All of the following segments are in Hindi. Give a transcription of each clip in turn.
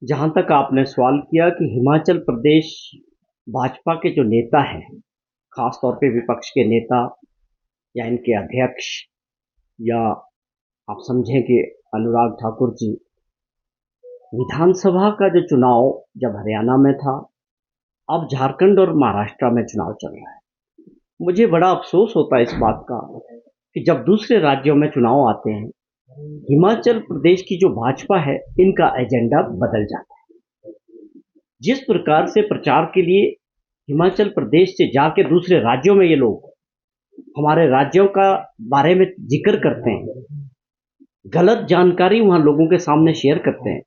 जहाँ तक आपने सवाल किया कि हिमाचल प्रदेश भाजपा के जो नेता हैं, खास तौर पे विपक्ष के नेता या इनके अध्यक्ष या आप समझें कि अनुराग ठाकुर जी, विधानसभा का जो चुनाव जब हरियाणा में था, अब झारखंड और महाराष्ट्र में चुनाव चल रहा है। मुझे बड़ा अफसोस होता है इस बात का कि जब दूसरे राज्यों में चुनाव आते हैं, हिमाचल प्रदेश की जो भाजपा है, इनका एजेंडा बदल जाता है। जिस प्रकार से प्रचार के लिए हिमाचल प्रदेश से जाके दूसरे राज्यों में ये लोग हमारे राज्यों का बारे में जिक्र करते हैं, गलत जानकारी वहां लोगों के सामने शेयर करते हैं,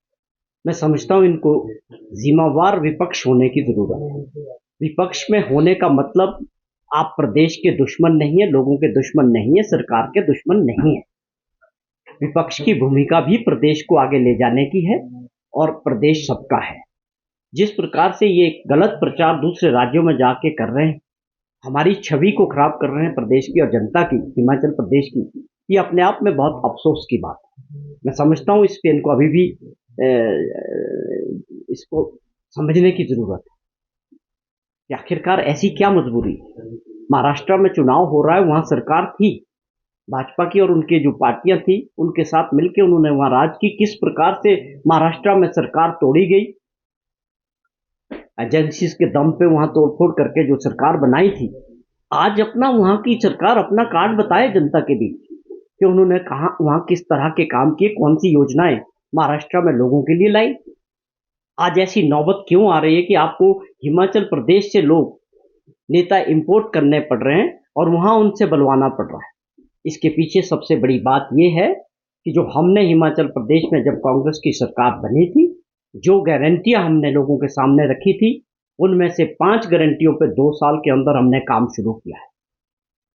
मैं समझता हूं इनको जिम्मेवार विपक्ष होने की जरूरत है। विपक्ष में होने का मतलब आप प्रदेश के दुश्मन नहीं है, लोगों के दुश्मन नहीं है, सरकार के दुश्मन नहीं है। विपक्ष की भूमिका भी प्रदेश को आगे ले जाने की है और प्रदेश सबका है। जिस प्रकार से ये गलत प्रचार दूसरे राज्यों में जाके कर रहे हैं, हमारी छवि को खराब कर रहे हैं प्रदेश की और जनता की, हिमाचल प्रदेश की, ये अपने आप में बहुत अफसोस की बात है। मैं समझता हूँ इस पे इनको अभी भी इसको समझने की जरूरत है कि आखिरकार ऐसी क्या मजबूरी है। महाराष्ट्र में चुनाव हो रहा है, वहां सरकार थी भाजपा की और उनके जो पार्टियां थी उनके साथ मिलकर उन्होंने वहां राज की। किस प्रकार से महाराष्ट्र में सरकार तोड़ी गई, एजेंसीज के दम पे वहां तोड़फोड़ करके जो सरकार बनाई थी, आज अपना वहां की सरकार अपना कार्ड बताए जनता के बीच कि उन्होंने कहा वहां किस तरह के काम किए, कौन सी योजनाएं महाराष्ट्र में लोगों के लिए लाई। आज ऐसी नौबत क्यों आ रही है कि आपको हिमाचल प्रदेश से लोग नेता इंपोर्ट करने पड़ रहे हैं और वहां उनसे बलवाना पड़ रहा है। इसके पीछे सबसे बड़ी बात यह है कि जो हमने हिमाचल प्रदेश में जब कांग्रेस की सरकार बनी थी, जो गारंटियां हमने लोगों के सामने रखी थी, उनमें से 5 गारंटियों पे 2 साल के अंदर हमने काम शुरू किया है।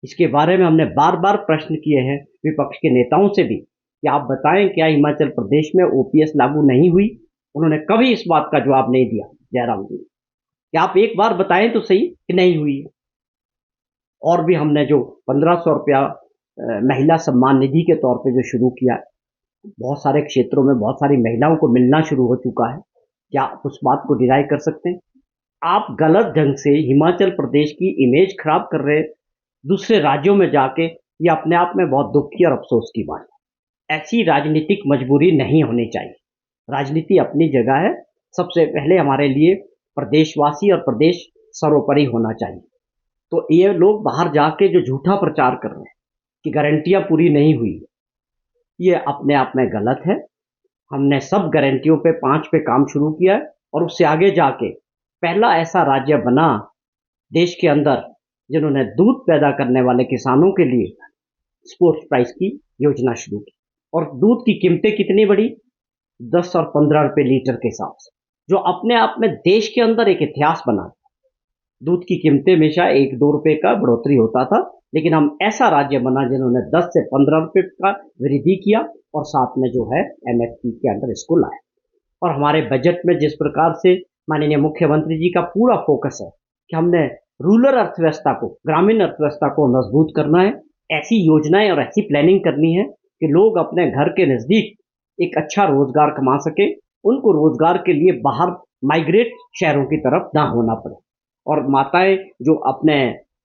इसके बारे में हमने बार बार प्रश्न किए हैं विपक्ष के नेताओं से भी कि आप बताएं क्या हिमाचल प्रदेश में ओपीएस लागू नहीं हुई। उन्होंने कभी इस बात का जवाब नहीं दिया। जयराम जी, कि आप एक बार बताएं तो सही कि नहीं हुई है। और भी हमने जो 1500 रुपया महिला सम्मान निधि के तौर पे जो शुरू किया, बहुत सारे क्षेत्रों में बहुत सारी महिलाओं को मिलना शुरू हो चुका है। क्या आप उस बात को डिनाई कर सकते हैं? आप गलत ढंग से हिमाचल प्रदेश की इमेज खराब कर रहे हैं दूसरे राज्यों में जाके, ये अपने आप में बहुत दुख की और अफसोस की बात है। ऐसी राजनीतिक मजबूरी नहीं होनी चाहिए। राजनीति अपनी जगह है, सबसे पहले हमारे लिए प्रदेशवासी और प्रदेश सर्वोपरि होना चाहिए। तो ये लोग बाहर जाके जो झूठा प्रचार कर रहे हैं कि गारंटियां पूरी नहीं हुई, ये अपने आप में गलत है। हमने सब गारंटियों पे 5 पे काम शुरू किया है और उससे आगे जाके पहला ऐसा राज्य बना देश के अंदर जिन्होंने दूध पैदा करने वाले किसानों के लिए स्पोर्ट्स प्राइस की योजना शुरू की। और दूध की कीमतें कितनी बढ़ी, 10 और 15 रुपए लीटर के हिसाब से, जो अपने आप में देश के अंदर एक इतिहास बना। दूध की कीमतें हमेशा 1-2 रुपए का बढ़ोतरी होता था, लेकिन हम ऐसा राज्य बना जिन्होंने 10 से 15 रुपए का वृद्धि किया और साथ में जो है एमएसपी के अंदर इसको लाया। और हमारे बजट में जिस प्रकार से माननीय मुख्यमंत्री जी का पूरा फोकस है कि हमने रूरल अर्थव्यवस्था को, ग्रामीण अर्थव्यवस्था को मजबूत करना है, ऐसी योजनाएं और ऐसी प्लानिंग करनी है कि लोग अपने घर के नजदीक एक अच्छा रोजगार कमा सके, उनको रोजगार के लिए बाहर माइग्रेट शहरों की तरफ ना होना पड़े। और माताएं जो अपने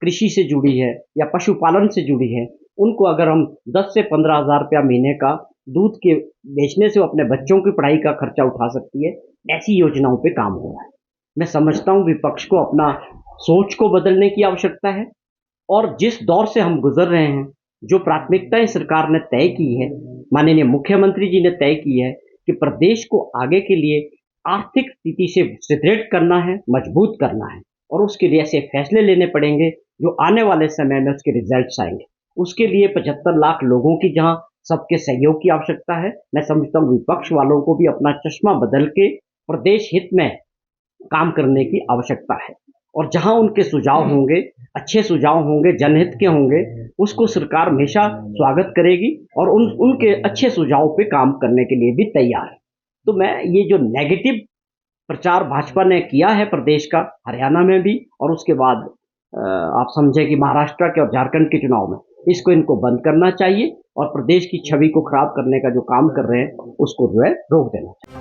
कृषि से जुड़ी है या पशुपालन से जुड़ी है, उनको अगर हम 10 से 15 हजार रुपया महीने का दूध के बेचने से वो अपने बच्चों की पढ़ाई का खर्चा उठा सकती है, ऐसी योजनाओं पे काम हो रहा है। मैं समझता हूँ विपक्ष को अपना सोच को बदलने की आवश्यकता है और जिस दौर से हम गुजर रहे हैं, जो प्राथमिकताएं सरकार ने तय की है, माननीय मुख्यमंत्री जी ने तय की है कि प्रदेश को आगे के लिए आर्थिक स्थिति से सुदृढ़ करना है, मजबूत करना है, और उसके लिए ऐसे फैसले लेने पड़ेंगे जो आने वाले समय में उसके रिजल्ट्स आएंगे। उसके लिए 75 लाख लोगों की जहां सबके सहयोग की आवश्यकता है, मैं समझता हूँ विपक्ष वालों को भी अपना चश्मा बदल के प्रदेश हित में काम करने की आवश्यकता है। और जहां उनके सुझाव होंगे, अच्छे सुझाव होंगे, जनहित के होंगे, उसको सरकार हमेशा स्वागत करेगी और उनके अच्छे सुझाव पे काम करने के लिए भी तैयार है। तो मैं ये जो नेगेटिव प्रचार भाजपा ने किया है प्रदेश का, हरियाणा में भी और उसके बाद आप समझे कि महाराष्ट्र के और झारखंड के चुनाव में, इसको इनको बंद करना चाहिए और प्रदेश की छवि को खराब करने का जो काम कर रहे हैं उसको जो है रोक देना चाहिए।